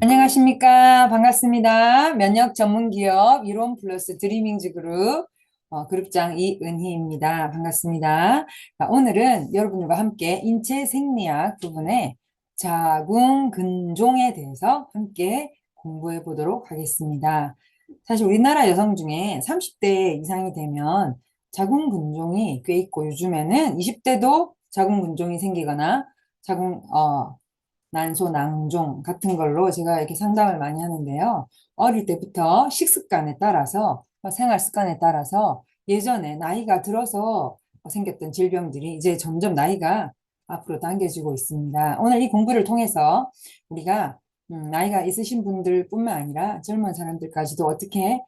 안녕하십니까. 반갑습니다. 면역 전문 기업 이론 플러스 드리밍즈 그룹 그룹장 이은희입니다. 반갑습니다. 자, 오늘은 여러분들과 함께 인체 생리학 부분의 자궁근종에 대해서 함께 공부해 보도록 하겠습니다. 사실 우리나라 여성 중에 30대 이상이 되면 자궁근종이 꽤 있고, 요즘에는 20대도 자궁근종이 생기거나 난소, 낭종 같은 걸로 제가 이렇게 상담을 많이 하는데요. 어릴 때부터 식습관에 따라서, 생활 습관에 따라서 예전에 나이가 들어서 생겼던 질병들이 이제 점점 나이가 앞으로 당겨지고 있습니다. 오늘 이 공부를 통해서 우리가 나이가 있으신 분들뿐만 아니라 젊은 사람들까지도 어떻게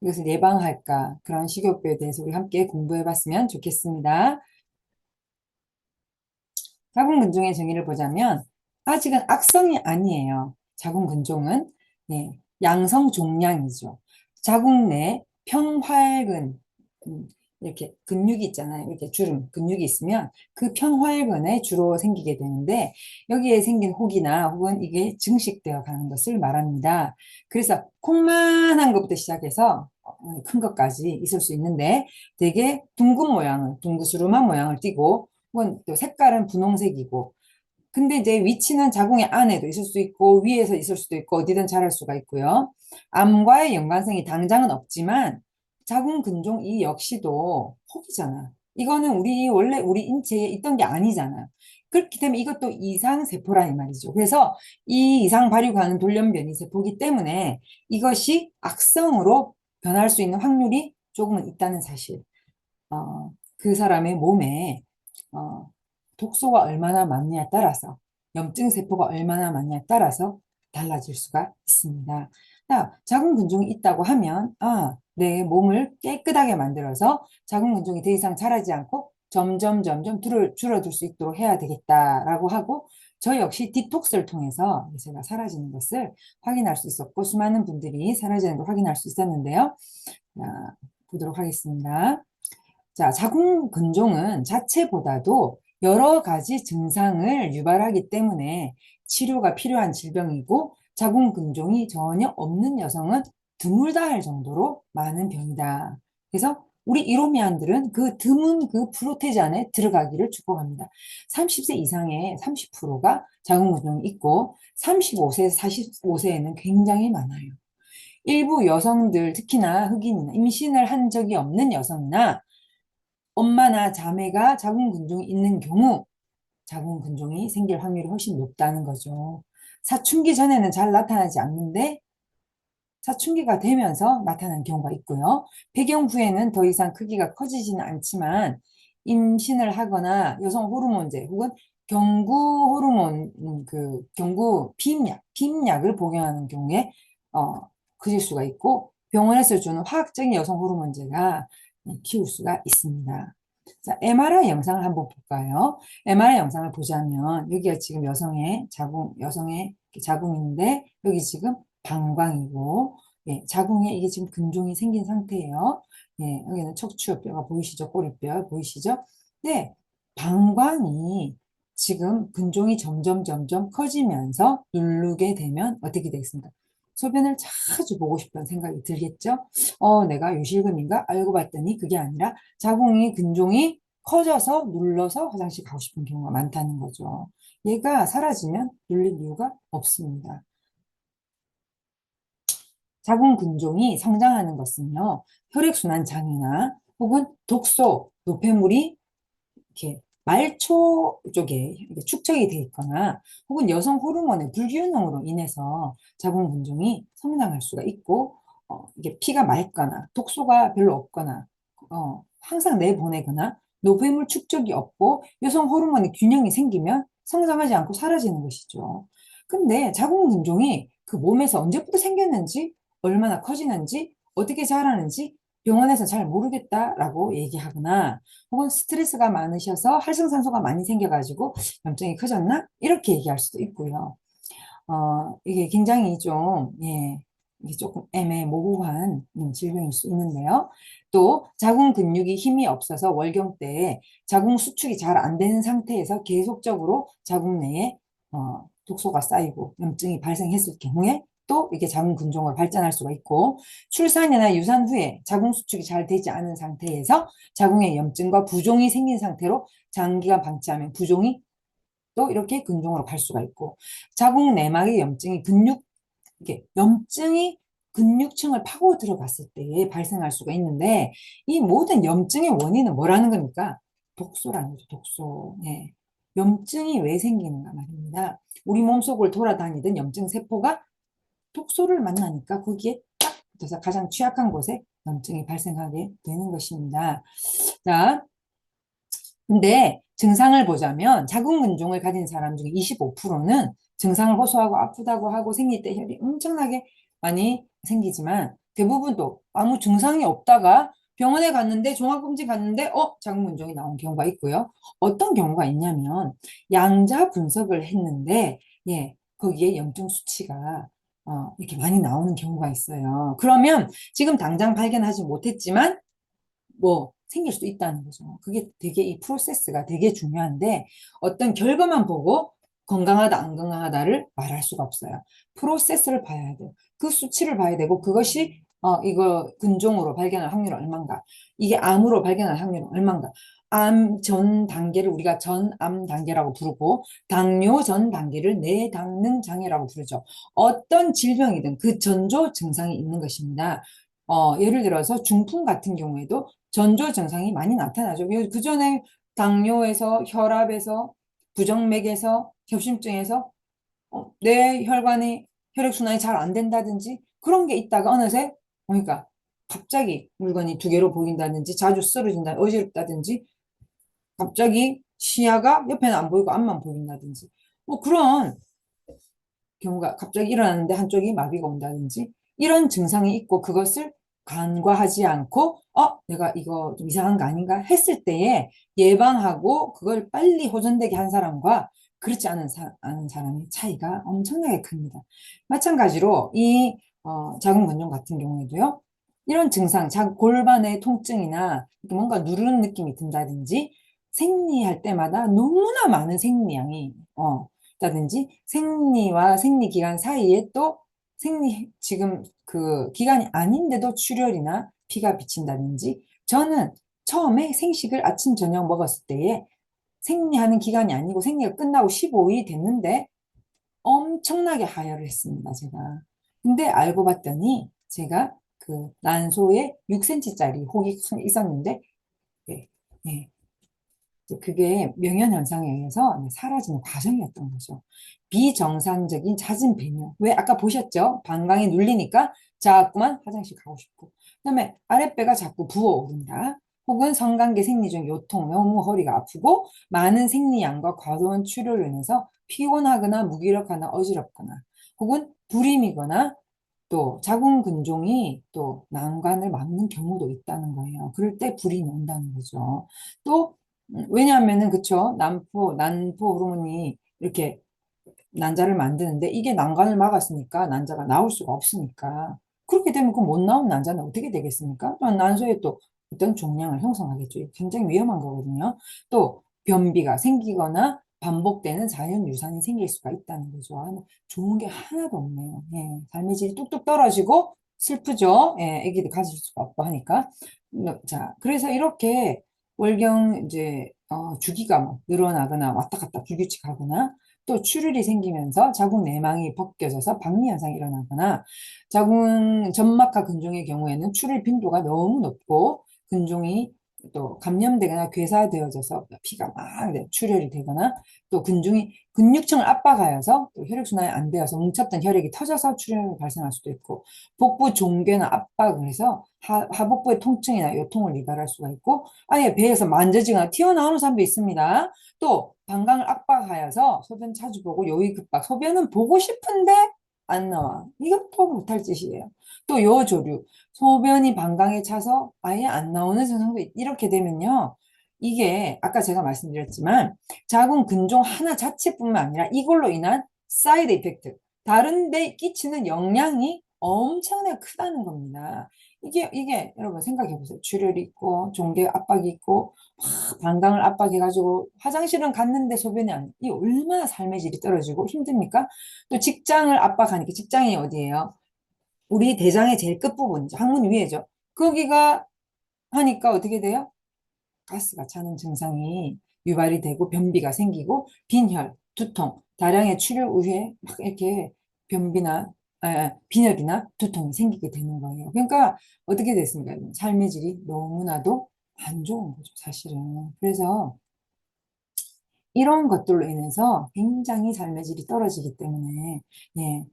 이것을 예방할까, 그런 식이요법에 대해서 우리 함께 공부해 봤으면 좋겠습니다. 자궁근종의 정의를 보자면 아직은 악성이 아니에요. 자궁근종은 양성 종양이죠. 자궁 내 평활근, 음, 이렇게 근육이 있잖아요. 이렇게 주름 근육이 있으면 그 평활근에 주로 생기게 되는데, 여기에 생긴 혹이나 혹은 이게 증식되어 가는 것을 말합니다. 그래서 콩만한 것부터 시작해서 큰 것까지 있을 수 있는데, 되게 둥근 모양을, 둥그스름한 모양을 띠고, 혹은 또 색깔은 분홍색이고, 근데 이제 위치는 자궁의 안에도 있을 수 있고 위에서 있을 수도 있고 어디든 자랄 수가 있고요. 암과의 연관성이 당장은 없지만 자궁 근종 이 역시도 혹이잖아. 이거는 원래 우리 인체에 있던 게 아니잖아. 그렇기 때문에 이것도 이상 세포라 이 말이죠. 그래서 이 이상 발육하는 돌연변이 세포이기 때문에 이것이 악성으로 변할 수 있는 확률이 조금은 있다는 사실. 그 사람의 몸에 어, 독소가 얼마나 많냐에 따라서, 염증 세포가 얼마나 많냐에 따라서 달라질 수가 있습니다. 자, 자궁근종이 있다고 하면 내 몸을 깨끗하게 만들어서 자궁근종이 더 이상 자라지 않고 점점 줄어들 수 있도록 해야 되겠다라고 하고, 저 역시 디톡스를 통해서 제가 사라지는 것을 확인할 수 있었고, 수많은 분들이 사라지는 걸 확인할 수 있었는데요. 자, 보도록 하겠습니다. 자, 자궁근종은 자체보다도 여러 가지 증상을 유발하기 때문에 치료가 필요한 질병이고, 자궁근종이 전혀 없는 여성은 드물다 할 정도로 많은 병이다. 그래서 우리 이로미안들은 그 드문 그 프로테지 안에 들어가기를 축복합니다. 30세 이상의 30%가 자궁근종이 있고 35세, 45세에는 굉장히 많아요. 일부 여성들, 특히나 흑인이나 임신을 한 적이 없는 여성이나 엄마나 자매가 자궁근종이 있는 경우 자궁근종이 생길 확률이 훨씬 높다는 거죠. 사춘기 전에는 잘 나타나지 않는데 사춘기가 되면서 나타나는 경우가 있고요. 배경 후에는 더 이상 크기가 커지지는 않지만 임신을 하거나 여성 호르몬제 혹은 경구 호르몬, 경구 피임약을 복용하는 경우에 커질 수가 있고, 병원에서 주는 화학적인 여성 호르몬제가 키울 수가 있습니다. 자, MRI 영상을 한번 볼까요? MRI 영상을 보자면 여기가 지금 여성의 자궁인데, 여기 지금 방광이고, 자궁에 이게 지금 근종이 생긴 상태예요. 여기는 척추뼈가 보이시죠? 꼬리뼈 보이시죠? 네, 방광이 지금 근종이 점점 커지면서 누르게 되면 어떻게 되겠습니까? 소변을 자주 보고 싶다는 생각이 들겠죠? 내가 요실금인가? 알고 봤더니 그게 아니라 자궁이 근종이 커져서 눌러서 화장실 가고 싶은 경우가 많다는 거죠. 얘가 사라지면 눌릴 이유가 없습니다. 자궁 근종이 성장하는 것은요, 혈액순환 장애나 혹은 독소, 노폐물이 이렇게 말초 쪽에 이렇게 축적이 돼 있거나, 혹은 여성 호르몬의 불균형으로 인해서 자궁 근종이 성장할 수가 있고, 이게 피가 맑거나 독소가 별로 없거나 항상 내보내거나 노폐물 축적이 없고 여성 호르몬의 균형이 생기면 성장하지 않고 사라지는 것이죠. 근데 자궁 근종이 그 몸에서 언제부터 생겼는지, 얼마나 커지는지, 어떻게 자라는지 병원에서 잘 모르겠다라고 얘기하거나, 혹은 스트레스가 많으셔서 활성산소가 많이 생겨가지고 염증이 커졌나? 이렇게 얘기할 수도 있고요. 이게 굉장히 좀, 이게 조금 애매모호한 질병일 수 있는데요. 또 자궁 근육이 힘이 없어서 월경 때 자궁 수축이 잘 안 되는 상태에서 계속적으로 자궁 내에 독소가 쌓이고 염증이 발생했을 경우에 또 이게 자궁 근종으로 발전할 수가 있고, 출산이나 유산 후에 자궁 수축이 잘 되지 않은 상태에서 자궁에 염증과 부종이 생긴 상태로 장기간 방치하면 부종이 또 이렇게 근종으로 갈 수가 있고, 자궁 내막의 염증이 이게 염증이 근육층을 파고 들어갔을 때 발생할 수가 있는데, 이 모든 염증의 원인은 뭐라는 겁니까? 독소라는 거죠, 독소. 예. 염증이 왜 생기는가 말입니다. 우리 몸속을 돌아다니던 염증 세포가 독소를 만나니까 거기에 딱 붙어서 가장 취약한 곳에 염증이 발생하게 되는 것입니다. 자, 근데 증상을 보자면 자궁 근종을 가진 사람 중에 25%는 증상을 호소하고 아프다고 하고 생릴 때 혈이 엄청나게 많이 생기지만, 대부분 또 아무 증상이 없다가 병원에 갔는데 종합검진 갔는데 자궁 근종이 나온 경우가 있고요. 어떤 경우가 있냐면 양자 분석을 했는데 거기에 염증 수치가 이렇게 많이 나오는 경우가 있어요. 그러면 지금 당장 발견하지 못했지만 뭐 생길 수도 있다는 거죠. 그게 되게 이 프로세스가 되게 중요한데, 어떤 결과만 보고 건강하다 안 건강하다를 말할 수가 없어요. 프로세스를 봐야 돼요. 그 수치를 봐야 되고, 그것이 이거 근종으로 발견할 확률은 얼마인가, 이게 암으로 발견할 확률은 얼마인가, 암 전 단계를 우리가 전암 단계라고 부르고 당뇨 전 단계를 내당능 장애라고 부르죠. 어떤 질병이든 그 전조 증상이 있는 것입니다. 예를 들어서 중풍 같은 경우에도 전조 증상이 많이 나타나죠. 그 전에 당뇨에서, 혈압에서, 부정맥에서, 협심증에서 뇌 혈관이 혈액순환이 잘 안 된다든지 그런 게 있다가 어느새 보니까 갑자기 물건이 두 개로 보인다든지, 자주 쓰러진다, 어지럽다든지, 갑자기 시야가 옆에는 안 보이고 앞만 보인다든지, 뭐 그런 경우가 갑자기 일어나는데 한쪽이 마비가 온다든지 이런 증상이 있고, 그것을 간과하지 않고 내가 이거 좀 이상한 거 아닌가 했을 때에 예방하고 그걸 빨리 호전되게 한 사람과 그렇지 않은 사람의 차이가 엄청나게 큽니다. 마찬가지로 이 자궁근종 같은 경우에도요. 이런 증상, 골반의 통증이나 뭔가 누르는 느낌이 든다든지, 생리할 때마다 너무나 많은 생리량이 다든지, 생리와 생리 기간 사이에 또 생리 지금 그 기간이 아닌데도 출혈이나 피가 비친다든지, 저는 처음에 생식을 아침 저녁 먹었을 때에 생리하는 기간이 아니고 생리가 끝나고 15일이 됐는데 엄청나게 하혈을 했습니다, 제가. 근데 알고 봤더니 제가 그 난소에 6cm짜리 혹이 있었는데, 예, 예, 그게 명현현상에 의해서 사라지는 과정이었던 거죠. 비정상적인 잦은 배뇨. 왜 아까 보셨죠? 방광이 눌리니까 자꾸만 화장실 가고 싶고. 그다음에 아랫배가 자꾸 부어오른다. 혹은 성관계 생리 중 요통, 너무 허리가 아프고 많은 생리량과 과도한 출혈로 인해서 피곤하거나 무기력하거나 어지럽거나, 혹은 불임이거나 또 자궁 근종이 또 난관을 막는 경우도 있다는 거예요. 그럴 때 불이 난다는 거죠. 또 왜냐하면은 그쵸, 난포 호르몬이 이렇게 난자를 만드는데 이게 난관을 막았으니까 난자가 나올 수가 없으니까, 그렇게 되면 그 못 나온 난자는 어떻게 되겠습니까? 또 난소에 또 어떤 종양을 형성하겠죠. 굉장히 위험한 거거든요. 또 변비가 생기거나 반복되는 자연 유산이 생길 수가 있다는 거죠. 좋은 게 하나도 없네요. 삶의 질이 뚝뚝 떨어지고 슬프죠. 아기도 가질 수가 없고 하니까. 자, 그래서 이렇게 월경 이제 주기가 뭐 늘어나거나 왔다 갔다 불규칙하거나, 또 출혈이 생기면서 자궁 내막이 벗겨져서 박리 현상이 일어나거나, 자궁 점막하 근종의 경우에는 출혈 빈도가 너무 높고 근종이 또 감염되거나 괴사되어져서 피가 막 출혈이 되거나, 또 근종이 근육층을 압박하여서 또 혈액순환이 안 되어서 뭉쳤던 혈액이 터져서 출혈이 발생할 수도 있고, 복부 종괴나 압박을 해서 하복부의 통증이나 요통을 유발할 수가 있고, 아예 배에서 만져지거나 튀어나오는 사람도 있습니다. 또 방광을 압박하여서 소변 자주 보고 요의 급박, 소변은 보고 싶은데 안 나와. 이것도 못할 짓이에요. 또 요조류, 소변이 방광에 차서 아예 안 나오는 증상도 이렇게 되면요. 이게 아까 제가 말씀드렸지만 자궁 근종 하나 자체뿐만 아니라 이걸로 인한 사이드 이펙트, 다른 데 끼치는 영향이 엄청나게 크다는 겁니다. 이게 여러분 생각해 보세요. 출혈이 있고, 종괴 압박이 있고, 막 방광을 압박해가지고 화장실은 갔는데 소변이 안, 이 얼마나 삶의 질이 떨어지고 힘듭니까? 또 직장을 압박하니까 직장이 어디예요? 우리 대장의 제일 끝부분이죠. 항문 위에죠. 거기가 하니까 어떻게 돼요? 가스가 차는 증상이 유발이 되고 변비가 생기고 빈혈, 두통, 다량의 출혈 후에 막 이렇게 변비나 빈혈이나 두통이 생기게 되는 거예요. 그러니까 어떻게 됐습니까? 삶의 질이 너무나도 안 좋은 거죠, 사실은. 그래서 이런 것들로 인해서 굉장히 삶의 질이 떨어지기 때문에 예,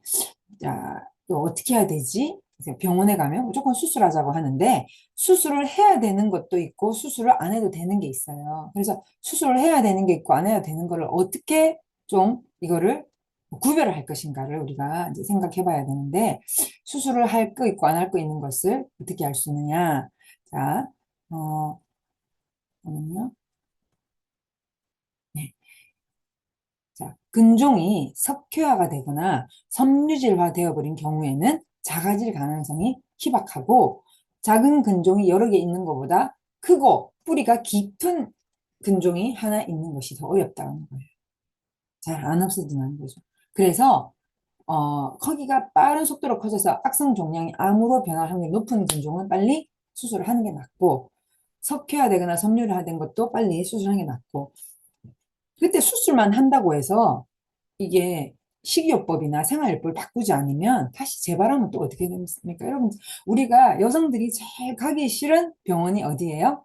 자, 또 어떻게 해야 되지? 이제 병원에 가면 무조건 수술하자고 하는데 수술을 해야 되는 것도 있고 수술을 안 해도 되는 게 있어요. 그래서 수술을 해야 되는 게 있고 안 해야 되는 거를 어떻게 좀 이거를 구별을 할 것인가를 우리가 이제 생각해 봐야 되는데 수술을 할 거 있고 안 할 거 있는 것을 어떻게 할 수 있느냐? 자, 잠깐만요. 네. 자, 근종이 석회화가 되거나 섬유질화 되어버린 경우에는 작아질 가능성이 희박하고 작은 근종이 여러 개 있는 것보다 크고 뿌리가 깊은 근종이 하나 있는 것이 더 어렵다는 거예요. 잘 안 없어지는 거죠. 그래서 커기가 빠른 속도로 커져서 악성 종양이 암으로 변할 확률이 높은 근종은 빨리 수술을 하는 게 낫고 석회화되거나 섬유화된 것도 빨리 수술하는 게 낫고 그때 수술만 한다고 해서 이게 식이요법이나 생활요법을 바꾸지 않으면 다시 재발하면 또 어떻게 됩니까? 여러분, 우리가 여성들이 제일 가기 싫은 병원이 어디예요?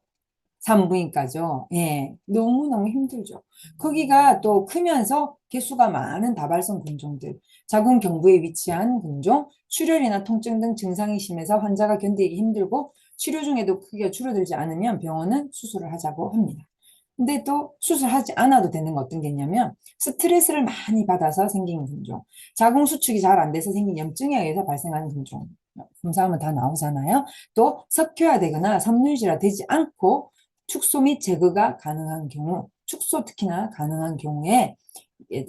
산부인과죠. 예, 너무너무 힘들죠. 거기가 또 크면서 개수가 많은 다발성 근종들, 자궁 경부에 위치한 근종, 출혈이나 통증 등 증상이 심해서 환자가 견디기 힘들고 치료 중에도 크게 줄어들지 않으면 병원은 수술을 하자고 합니다. 근데 또 수술하지 않아도 되는 거 어떤 게 있냐면 스트레스를 많이 받아서 생긴 근종, 자궁 수축이 잘 안 돼서 생긴 염증에 의해서 발생하는 근종, 검사하면 다 나오잖아요. 또 석회화되거나 섬유질화 되지 않고 축소 및 제거가 가능한 경우, 축소 특히나 가능한 경우에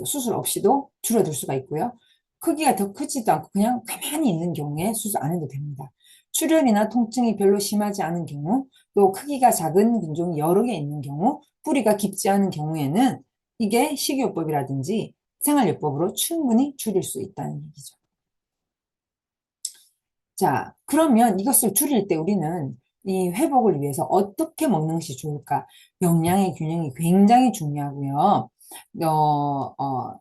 수술 없이도 줄어들 수가 있고요. 크기가 더 크지도 않고 그냥 가만히 있는 경우에 수술 안 해도 됩니다. 출혈이나 통증이 별로 심하지 않은 경우, 또 크기가 작은 근종이 여러 개 있는 경우, 뿌리가 깊지 않은 경우에는 이게 식이요법이라든지 생활요법으로 충분히 줄일 수 있다는 얘기죠. 자, 그러면 이것을 줄일 때 우리는 이 회복을 위해서 어떻게 먹는 것이 좋을까? 영양의 균형이 굉장히 중요하고요. 어, 어,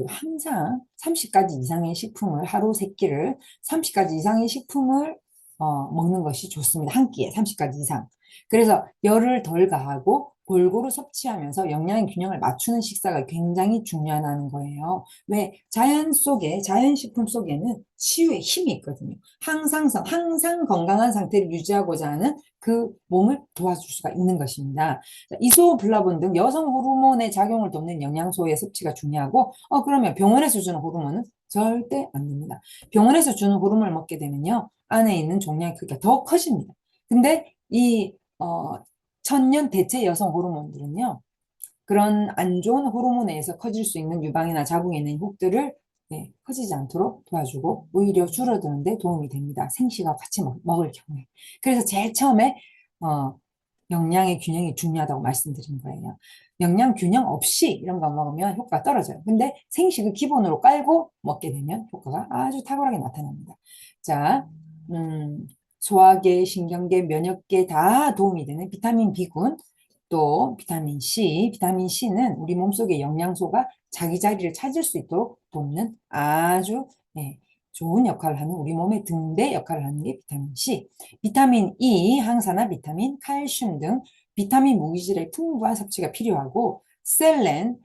항상 30가지 이상의 식품을 하루 3끼를 30가지 이상의 식품을 먹는 것이 좋습니다. 한 끼에 30가지 이상. 그래서 열을 덜 가하고 골고루 섭취하면서 영양의 균형을 맞추는 식사가 굉장히 중요하다는 거예요. 왜? 자연 속에, 자연식품 속에는 치유의 힘이 있거든요. 항상 건강한 상태를 유지하고자 하는 그 몸을 도와줄 수가 있는 것입니다. 이소블라본 등 여성 호르몬의 작용을 돕는 영양소의 섭취가 중요하고, 그러면 병원에서 주는 호르몬은 절대 안 됩니다. 병원에서 주는 호르몬을 먹게 되면요, 안에 있는 종양의 크기가 더 커집니다. 근데 천년 대체 여성 호르몬들은요, 그런 안 좋은 호르몬에 의해서 커질 수 있는 유방이나 자궁에 있는 혹들을 커지지 않도록 도와주고 오히려 줄어드는데 도움이 됩니다. 생식과 같이 먹을 경우에. 그래서 제일 처음에 어, 영양의 균형이 중요하다고 말씀드린 거예요. 영양 균형 없이 이런 거 먹으면 효과가 떨어져요. 근데 생식을 기본으로 깔고 먹게 되면 효과가 아주 탁월하게 나타납니다. 자, 음, 소화계, 신경계, 면역계 다 도움이 되는 비타민 B군, 또 비타민 C, 비타민 C는 우리 몸속의 영양소가 자기 자리를 찾을 수 있도록 돕는 아주 좋은 역할을 하는 우리 몸의 등대 역할을 하는 게 비타민 C. 비타민 E, 항산화 비타민, 칼슘 등 비타민 무기질의 풍부한 섭취가 필요하고 셀렌,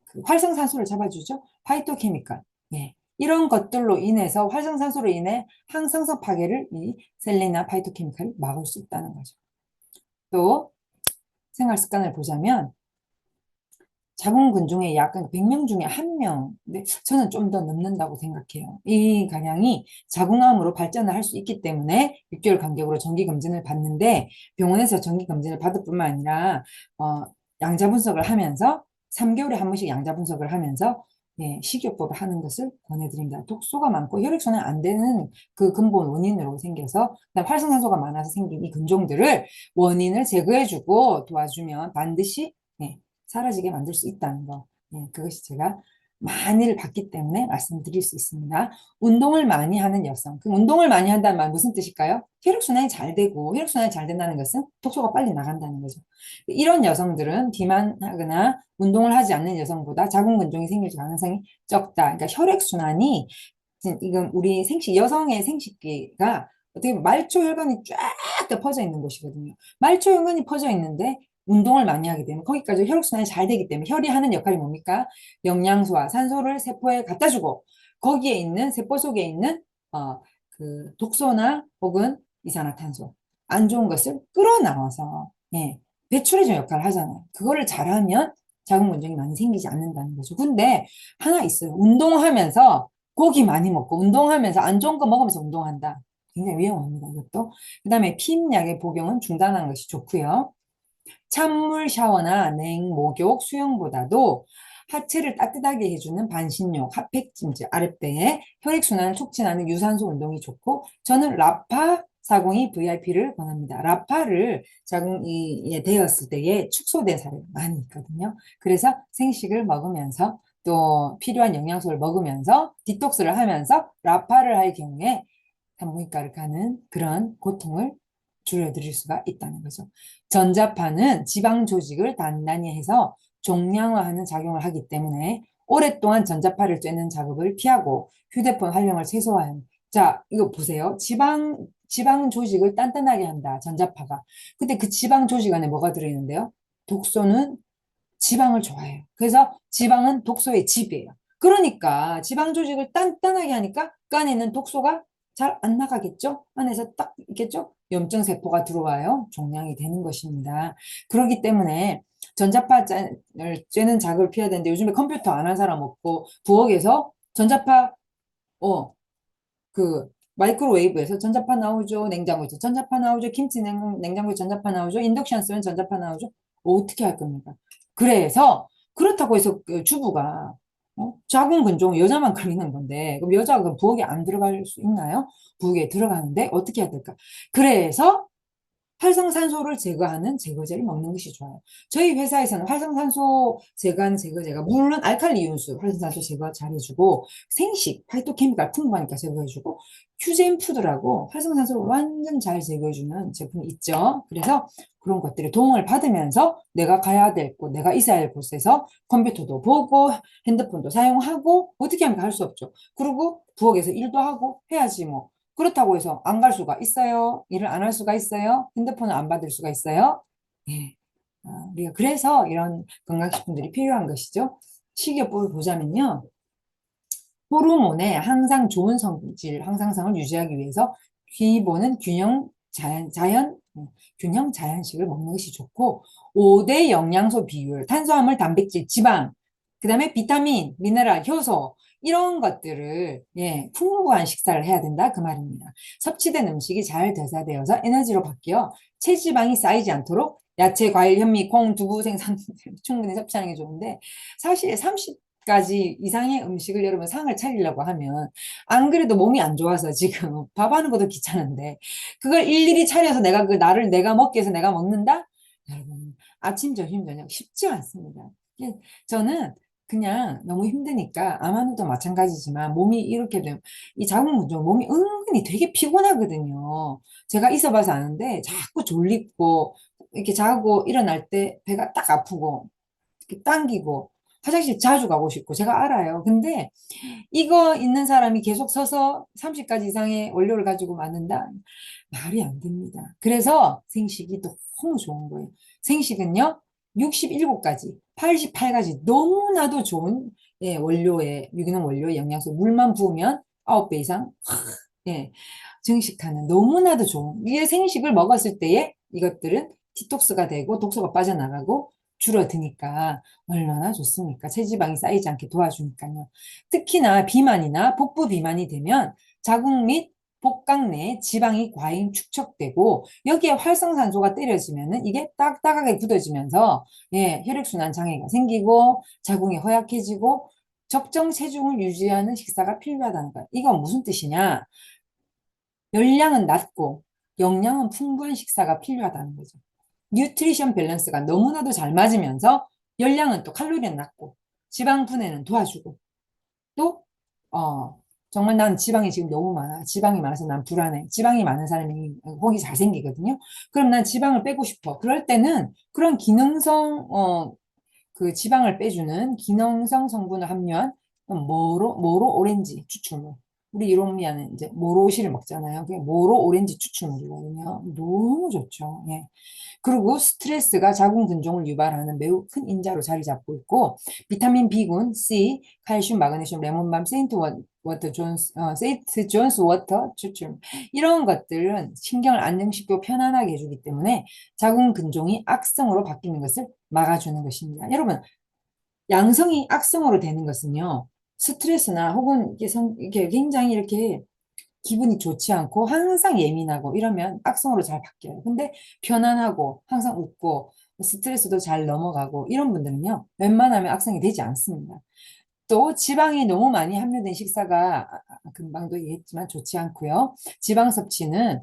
그 활성산소를 잡아주죠. 파이토케미컬. 예. 이런 것들로 인해서 활성산소로 인해 항상성 파괴를 이 셀렌이나 파이토케미컬이 막을 수 있다는 거죠. 또 생활 습관을 보자면 자궁근종의 약간 100명 중에 1명, 근데 저는 좀 더 넘는다고 생각해요. 이 가량이 자궁암으로 발전을 할 수 있기 때문에 6개월 간격으로 정기검진을 받는데 병원에서 정기검진을 받을 뿐만 아니라 양자 분석을 하면서 3개월에 한 번씩 양자 분석을 하면서 예, 식이요법을 하는 것을 권해드립니다. 독소가 많고 혈액순환 안 되는 그 근본 원인으로 생겨서 그다음 활성산소가 많아서 생긴 이 근종들을 원인을 제거해주고 도와주면 반드시 예, 사라지게 만들 수 있다는 거. 예, 그것이 제가 많이를 봤기 때문에 말씀드릴 수 있습니다. 운동을 많이 하는 여성. 그 운동을 많이 한다는 말 무슨 뜻일까요? 혈액순환이 잘 되고 혈액순환이 잘 된다는 것은 독소가 빨리 나간다는 거죠. 이런 여성들은 비만하거나 운동을 하지 않는 여성보다 자궁근종이 생길 가능성이 적다. 그러니까 혈액순환이 이건 우리 생식 여성의 생식기가 어떻게 보면 말초 혈관이 쫙 다 퍼져 있는 곳이거든요. 말초 혈관이 퍼져 있는데 운동을 많이 하게 되면 거기까지 혈액순환이 잘 되기 때문에 혈이 하는 역할이 뭡니까? 영양소와 산소를 세포에 갖다 주고 거기에 있는 세포 속에 있는 그 독소나 혹은 이산화탄소 안 좋은 것을 끌어나와서 예, 배출해주는 역할을 하잖아요. 그거를 잘하면 자궁근종이 많이 생기지 않는다는 거죠. 근데 하나 있어요. 운동하면서 고기 많이 먹고 운동하면서 안 좋은 거 먹으면서 운동한다. 굉장히 위험합니다. 이것도. 그다음에 피임약의 복용은 중단하는 것이 좋고요. 찬물 샤워나 냉목욕, 수영보다도 하체를 따뜻하게 해주는 반신욕, 핫팩찜질, 아랫배에 혈액순환을 촉진하는 유산소 운동이 좋고 저는 라파 사공이 VIP를 권합니다. 라파를 자궁이 되었을 때에 축소된 사례가 많이 있거든요. 그래서 생식을 먹으면서 또 필요한 영양소를 먹으면서 디톡스를 하면서 라파를 할 경우에 산부인과를 가는 그런 고통을 줄여드릴 수가 있다는 거죠. 전자파는 지방 조직을 단단히 해서 종양화하는 작용을 하기 때문에 오랫동안 전자파를 쬐는 작업을 피하고 휴대폰 활용을 최소화해요. 자, 이거 보세요. 지방 조직을 단단하게 한다. 전자파가. 근데 그 지방 조직 안에 뭐가 들어있는데요? 독소는 지방을 좋아해요. 그래서 지방은 독소의 집이에요. 그러니까 지방 조직을 단단하게 하니까 그 안에 있는 독소가 잘 안 나가겠죠? 안에서 딱 있겠죠? 염증 세포가 들어와요. 종양이 되는 것입니다. 그렇기 때문에 전자파를 쬐는 작업을 피해야 되는데 요즘에 컴퓨터 안 한 사람 없고 부엌에서 전자파 그 마이크로웨이브에서 전자파 나오죠. 냉장고에서 전자파 나오죠. 김치 냉장고에 전자파 나오죠. 인덕션 쓰면 전자파 나오죠. 어떻게 할 겁니까? 그래서 그렇다고 해서 그 주부가 자궁근종 여자만 걸리는 건데 그럼 여자가 그럼 부엌에 안 들어갈 수 있나요? 부엌에 들어가는데 어떻게 해야 될까? 그래서 활성산소를 제거하는 제거제를 먹는 것이 좋아요. 저희 회사에서는 활성산소 제거하는 제거제가 물론 알칼리 이온수 활성산소 제거 잘해주고 생식 파이토케미칼 풍부하니까 제거해주고 휴젠 푸드라고 활성산소를 완전 잘 제거해주는 제품이 있죠. 그래서 그런 것들의 도움을 받으면서 내가 가야 될 곳, 내가 있어야 할 곳에서 컴퓨터도 보고 핸드폰도 사용하고 어떻게 하면 할 수 없죠. 그리고 부엌에서 일도 하고 해야지 뭐. 그렇다고 해서 안 갈 수가 있어요. 일을 안 할 수가 있어요. 핸드폰을 안 받을 수가 있어요. 예. 우리가 그래서 이런 건강식품들이 필요한 것이죠. 식이요법을 보자면요. 호르몬의 항상 좋은 성질, 항상성을 유지하기 위해서 기본은 균형 자연식을 먹는 것이 좋고 5대 영양소 비율, 탄수화물, 단백질, 지방, 그다음에 비타민, 미네랄, 효소 이런 것들을 예, 풍부한 식사를 해야 된다 그 말입니다. 섭취된 음식이 잘 대사되어서 에너지로 바뀌어 체지방이 쌓이지 않도록 야채, 과일, 현미, 콩, 두부 생산 충분히 섭취하는 게 좋은데 사실 30가지 이상의 음식을 여러분 상을 차리려고 하면 안 그래도 몸이 안 좋아서 지금 밥 하는 것도 귀찮은데 그걸 일일이 차려서 내가 그 나를 내가 먹기 위해서 내가 먹는다? 여러분 아침, 점심, 저녁 쉽지 않습니다. 저는 그냥 너무 힘드니까 아마도 마찬가지지만 몸이 이렇게 되면 이 자궁근종 몸이 은근히 되게 피곤하거든요. 제가 있어봐서 아는데 자꾸 졸리고 이렇게 자고 일어날 때 배가 딱 아프고 이렇게 당기고 화장실 자주 가고 싶고 제가 알아요. 근데 이거 있는 사람이 계속 서서 30가지 이상의 원료를 가지고 만든다? 말이 안 됩니다. 그래서 생식이 너무 좋은 거예요. 생식은요, 67가지, 88가지 너무나도 좋은 예, 원료의, 유기농 원료의 영양소, 물만 부으면 9배 이상, 예, 증식하는 너무나도 좋은, 이게 생식을 먹었을 때에 이것들은 디톡스가 되고 독소가 빠져나가고 줄어드니까 얼마나 좋습니까? 체지방이 쌓이지 않게 도와주니까요. 특히나 비만이나 복부 비만이 되면 자궁 및 복강 내에 지방이 과잉 축적되고 여기에 활성산소가 때려지면은 이게 딱딱하게 굳어지면서 예, 혈액순환 장애가 생기고 자궁이 허약해지고 적정 체중을 유지하는 식사가 필요하다는 거야. 이건 무슨 뜻이냐? 열량은 낮고 영양은 풍부한 식사가 필요하다는 거죠. 뉴트리션 밸런스가 너무나도 잘 맞으면서 열량은 또 칼로리는 낮고 지방 분해는 도와주고 또 정말 난 지방이 지금 너무 많아. 지방이 많아서 난 불안해. 지방이 많은 사람이 혹이 잘 생기거든요. 그럼 난 지방을 빼고 싶어. 그럴 때는 그런 기능성 그 지방을 빼주는 기능성 성분을 함유한 모로 오렌지 추출물. 우리 이로미아는 이제 모로시를 먹잖아요. 그게 모로 오렌지 추출물이거든요. 너무 좋죠. 예. 그리고 스트레스가 자궁 근종을 유발하는 매우 큰 인자로 자리 잡고 있고 비타민 B군, C, 칼슘, 마그네슘, 레몬밤, 세인트 존스 워터 추출 이런 것들은 신경을 안정시키고 편안하게 해주기 때문에 자궁 근종이 악성으로 바뀌는 것을 막아주는 것입니다. 여러분, 양성이 악성으로 되는 것은요, 스트레스나 혹은 이게 굉장히 이렇게 기분이 좋지 않고 항상 예민하고 이러면 악성으로 잘 바뀌어요. 근데 편안하고 항상 웃고 스트레스도 잘 넘어가고 이런 분들은요, 웬만하면 악성이 되지 않습니다. 또 지방이 너무 많이 함유된 식사가 금방도 얘기했지만 좋지 않고요. 지방 섭취는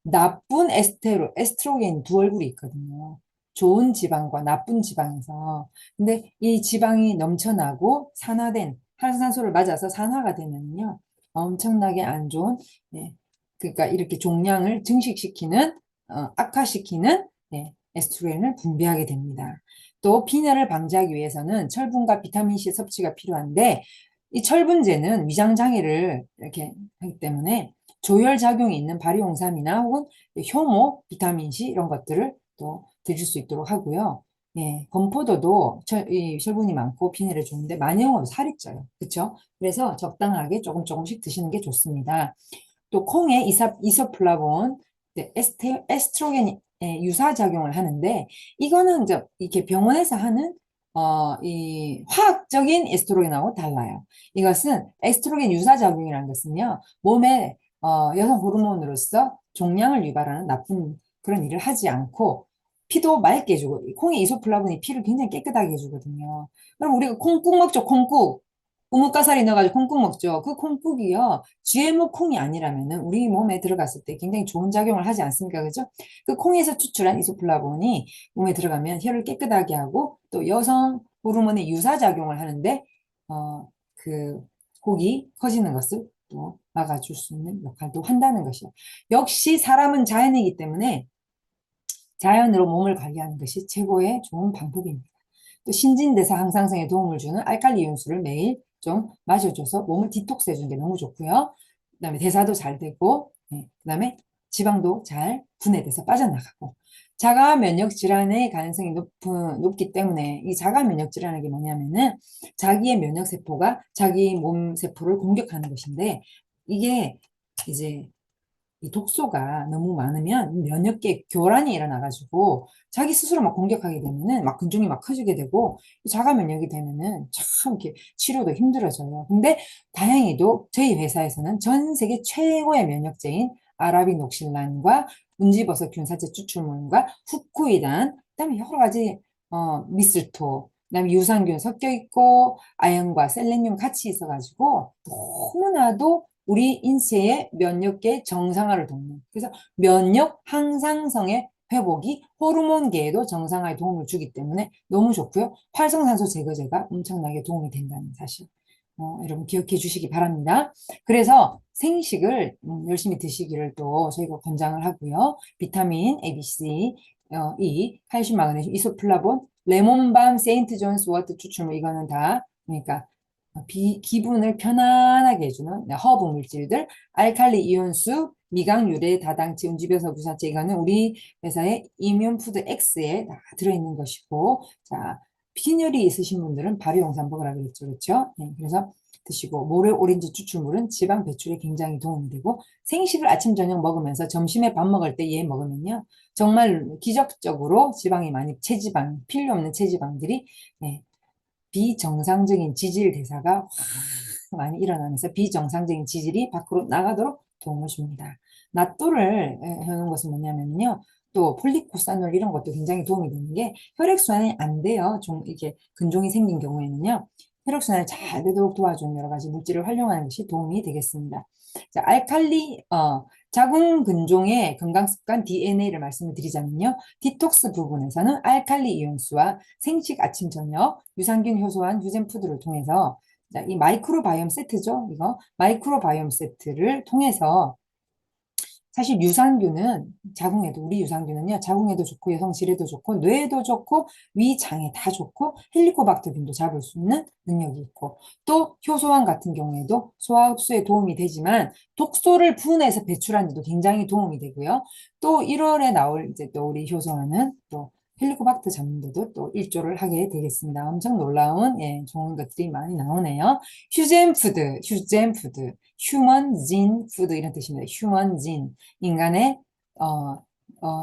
나쁜 에스트로겐 두 얼굴이 있거든요. 좋은 지방과 나쁜 지방에서. 근데 이 지방이 넘쳐나고 산화된 활성산소를 맞아서 산화가 되면요. 엄청나게 안 좋은, 예, 그러니까 이렇게 종양을 증식시키는, 악화시키는, 예, 에스트로겐을 분비하게 됩니다. 또 빈혈을 방지하기 위해서는 철분과 비타민C 섭취가 필요한데, 이 철분제는 위장 장애를 이렇게 하기 때문에 조혈작용이 있는 발효홍삼이나 혹은 효모, 비타민C 이런 것들을 또 드실 수 있도록 하고요. 예, 건포도도 이 철분이 많고 비닐에 좋은데 많이 먹으면 살이 쪄요. 그렇죠? 그래서 적당하게 조금씩 드시는 게 좋습니다. 또 콩에 이소플라본, 네, 에스트로겐 유사작용을 하는데 이거는 이제 이렇게 병원에서 하는 이 화학적인 에스트로겐하고 달라요. 이것은 에스트로겐 유사작용이라는 것은요, 몸에 여성 호르몬으로서 종양을 유발하는 나쁜 그런 일을 하지 않고 피도 맑게 해주고 콩의 이소플라본이 피를 굉장히 깨끗하게 해주거든요. 그럼 우리가 콩국 먹죠, 콩국. 우뭇가사리 넣어가지고 콩국 먹죠. 그 콩국이요. GMO 콩이 아니라면은 우리 몸에 들어갔을 때 굉장히 좋은 작용을 하지 않습니까? 그죠? 그 콩에서 추출한 이소플라본이 몸에 들어가면 혈을 깨끗하게 하고 또 여성 호르몬의 유사작용을 하는데, 그 혹이 커지는 것을 또 막아줄 수 있는 역할도 한다는 것이요. 역시 사람은 자연이기 때문에 자연으로 몸을 관리하는 것이 최고의 좋은 방법입니다. 또 신진대사 향상성에 도움을 주는 알칼리 이온수를 매일 좀 마셔줘서 몸을 디톡스 해주는 게 너무 좋고요. 그다음에 대사도 잘 되고, 그다음에 지방도 잘 분해돼서 빠져나가고. 자가 면역 질환의 가능성이 높기 때문에 이 자가 면역 질환이 뭐냐면은 자기의 면역 세포가 자기 몸 세포를 공격하는 것인데 이게 이제 이 독소가 너무 많으면 면역계 교란이 일어나가지고 자기 스스로 막 공격하게 되면은 막 근종이 막 커지게 되고 자가 면역이 되면은 참 이렇게 치료도 힘들어져요. 근데 다행히도 저희 회사에서는 전 세계 최고의 면역제인 아라비녹실란과 운지버섯 균사체 추출물과 후코이단, 그다음에 여러 가지 미슬토, 그다음에 유산균 섞여 있고 아연과 셀레늄 같이 있어가지고 너무나도 우리 인체의 면역계 정상화를 돕는 그래서 면역 항상성의 회복이 호르몬계에도 정상화에 도움을 주기 때문에 너무 좋고요. 활성산소 제거제가 엄청나게 도움이 된다는 사실. 여러분 기억해 주시기 바랍니다. 그래서 생식을 열심히 드시기를 또 저희가 권장을 하고요. 비타민 A, B, C, E, 칼슘, 마그네슘, 이소플라본, 레몬밤, 세인트 존스 워터 추출물 이거는 다 그러니까 기분을 편안하게 해주는 허브 물질들, 알칼리 이온수, 미강 유래 다당체 운지벼서 부사체 이거는 우리 회사의 이뮨푸드 X에 다 들어있는 것이고, 자 빈혈이 있으신 분들은 발효용산 먹으라 그랬죠, 그렇죠? 네, 그래서 드시고 모래 오렌지 추출물은 지방 배출에 굉장히 도움이 되고 생식을 아침 저녁 먹으면서 점심에 밥 먹을 때 얘 먹으면요 정말 기적적으로 지방이 많이 체지방 필요 없는 체지방들이 네, 비정상적인 지질 대사가 확 많이 일어나면서 비정상적인 지질이 밖으로 나가도록 도움을 줍니다. 낫또를 해놓은 것은 뭐냐면요. 또 폴리코사놀 이런 것도 굉장히 도움이 되는 게 혈액순환이 안 돼요. 좀 이게 근종이 생긴 경우에는요. 혈액순환이 잘 되도록 도와주는 여러 가지 물질을 활용하는 것이 도움이 되겠습니다. 자, 알칼리, 자궁 근종의 건강 습관 DNA를 말씀을 드리자면요. 디톡스 부분에서는 알칼리 이온수와 생식 아침 저녁, 유산균 효소한 유젠 푸드를 통해서 자, 이 마이크로바이옴 세트죠. 이거 마이크로바이옴 세트를 통해서 사실 유산균은 자궁에도 우리 유산균은요 자궁에도 좋고 여성질에도 좋고 뇌에도 좋고 위장에 다 좋고 헬리코박터균도 잡을 수 있는 능력이 있고 또 효소환 같은 경우에도 소화 흡수에 도움이 되지만 독소를 분해해서 배출하는 데도 굉장히 도움이 되고요. 또 1월에 나올 이제 또 우리 효소환은 또 헬리코박터 잡는데도 또 일조를 하게 되겠습니다. 엄청 놀라운 예, 좋은 것들이 많이 나오네요. 휴젠푸드, 휴젠푸드, 휴먼진 푸드 이런 뜻입니다. 휴먼진 인간의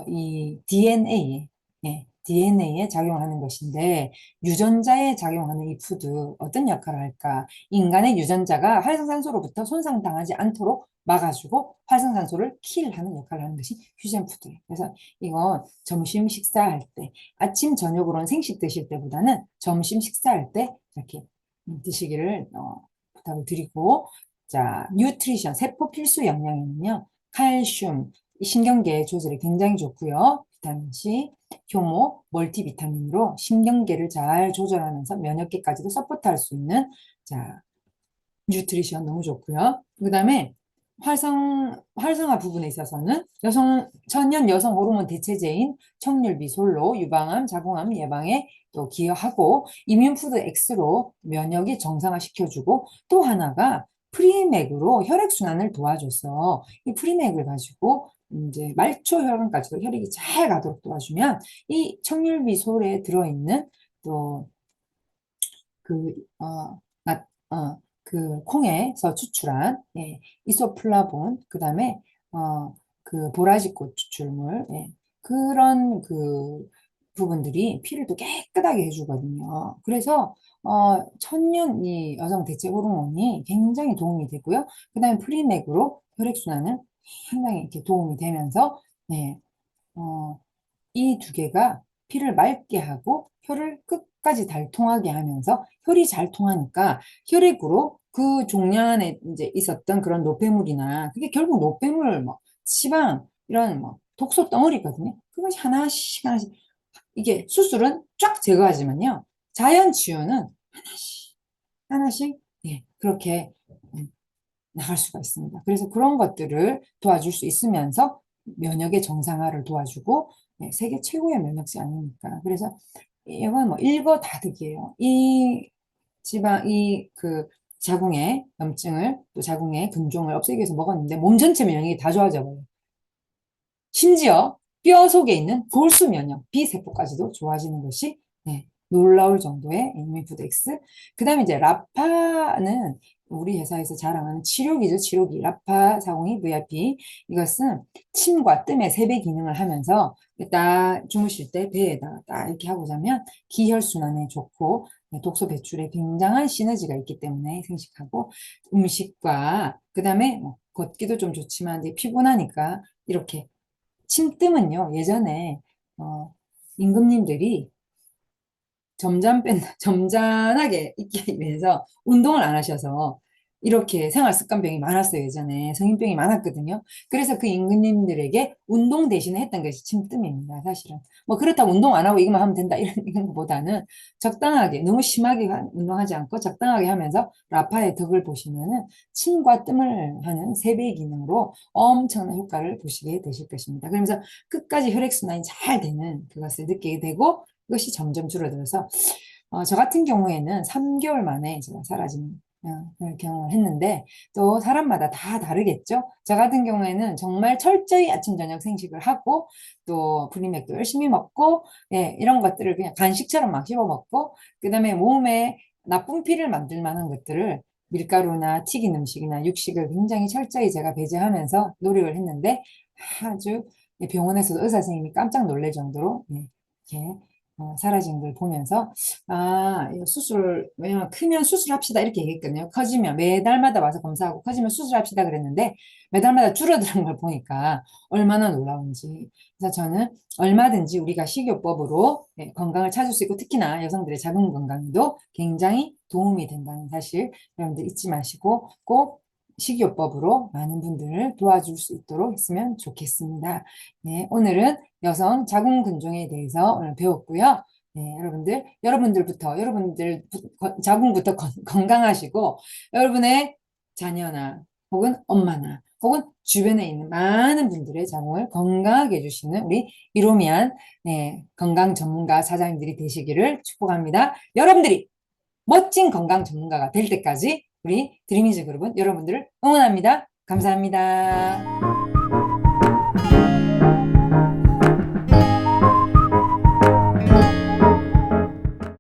이 DNA에 예, DNA에 작용하는 것인데 유전자에 작용하는 이 푸드 어떤 역할을 할까? 인간의 유전자가 활성산소로부터 손상당하지 않도록 막아주고 활성산소를 킬하는 역할을 하는 것이 휴전 푸드예요. 그래서 이건 점심 식사할 때, 아침 저녁으로는 생식 드실 때보다는 점심 식사할 때 이렇게 드시기를 부탁을 드리고 자, 뉴트리션, 세포 필수 영양에는요, 칼슘, 신경계 조절에 굉장히 좋고요. 비타민 C, 효모, 멀티비타민으로 신경계를 잘 조절하면서 면역계까지도 서포트할 수 있는 자, 뉴트리션 너무 좋고요. 그다음에 활성화 부분에 있어서는 천연 여성 호르몬 대체제인 청률비솔로 유방암, 자궁암 예방에 또 기여하고 이뮨푸드 X로 면역이 정상화시켜주고 또 하나가 프리맥으로 혈액순환을 도와줘서 이 프리맥을 가지고 이제 말초 혈관까지도 혈액이 잘 가도록 도와주면 이 청률비솔에 들어있는 또 그, 그 콩에서 추출한 예, 이소플라본, 그 다음에 그 보라지꽃 추출물, 예, 그런 그 부분들이 피를 또 깨끗하게 해주거든요. 그래서 천연 이 여성 대체 호르몬이 굉장히 도움이 되고요. 그 다음에 프리맥으로 혈액순환을 상당히 이렇게 도움이 되면서 네, 어, 이 두 개가 피를 맑게 하고 혈을 끝까지 잘 통하게 하면서 혈이 잘 통하니까 혈액으로 그 종양 안에 이제 있었던 그런 노폐물이나 그게 결국 노폐물 뭐 지방 이런 뭐 독소 덩어리거든요. 그것이 하나씩 하나씩 이게 수술은 쫙 제거하지만요. 자연 치유는 하나씩 하나씩 예, 그렇게 음, 나갈 수가 있습니다. 그래서 그런 것들을 도와줄 수 있으면서 면역의 정상화를 도와주고 네, 세계 최고의 면역지 아닙니까? 그래서 이건 뭐 일거다득이에요. 이 지방, 이 그 자궁의 염증을 또 자궁의 근종을 없애기 위해서 먹었는데 몸 전체 면역이 다 좋아져 버려요. 심지어 뼈 속에 있는 골수 면역, B세포까지도 좋아지는 것이 네, 놀라울 정도의 이뮤푸드 X. 그 다음에 이제 라파는 우리 회사에서 자랑하는 치료기죠. 치료기. 라파 402 VIP. 이것은 침과 뜸의 세배 기능을 하면서 딱 주무실 때 배에다 딱 이렇게 하고 자면 기혈순환에 좋고 네, 독소 배출에 굉장한 시너지가 있기 때문에 생식하고 음식과 그 다음에 뭐 걷기도 좀 좋지만 이제 피곤하니까 이렇게 침뜸은요, 예전에, 임금님들이 점잖하게 있기 위해서 운동을 안 하셔서 이렇게 생활 습관병이 많았어요. 예전에 성인병이 많았거든요. 그래서 그 임금님들에게 운동 대신에 했던 것이 침뜸입니다. 사실은. 뭐 그렇다고 운동 안 하고 이것만 하면 된다 이런 것보다는 적당하게 너무 심하게 운동하지 않고 적당하게 하면서 라파의 덕을 보시면은 침과 뜸을 하는 세배 기능으로 엄청난 효과를 보시게 되실 것입니다. 그러면서 끝까지 혈액순환이 잘 되는 그것을 느끼게 되고 그것이 점점 줄어들어서 저 같은 경우에는 3개월 만에 제가 사라진 그런 경험을 했는데 또 사람마다 다 다르겠죠. 저 같은 경우에는 정말 철저히 아침 저녁 생식을 하고 또 프리맥도 열심히 먹고 예, 이런 것들을 그냥 간식처럼 막 씹어 먹고 그다음에 몸에 나쁜 피를 만들 만한 것들을 밀가루나 튀긴 음식이나 육식을 굉장히 철저히 제가 배제하면서 노력을 했는데 아주 병원에서도 의사 선생님이 깜짝 놀랄 정도로 네, 이렇게 사라진 걸 보면서 이거 왜냐면 크면 수술합시다 이렇게 얘기했거든요. 커지면 매달마다 와서 검사하고 커지면 수술합시다 그랬는데 매달마다 줄어드는 걸 보니까 얼마나 놀라운지. 그래서 저는 얼마든지 우리가 식이요법으로 건강을 찾을 수 있고 특히나 여성들의 자궁 건강에도 굉장히 도움이 된다는 사실 여러분들 잊지 마시고 꼭 식이요법으로 많은 분들을 도와줄 수 있도록 했으면 좋겠습니다. 네, 오늘은 여성 자궁 근종에 대해서 오늘 배웠고요. 네, 여러분들 자궁부터 건강하시고 여러분의 자녀나 혹은 엄마나 혹은 주변에 있는 많은 분들의 자궁을 건강하게 해주시는 우리 이로미안 건강 전문가 사장님들이 되시기를 축복합니다. 여러분들이 멋진 건강 전문가가 될 때까지 우리 드리미즈 그룹은 여러분들을 응원합니다. 감사합니다.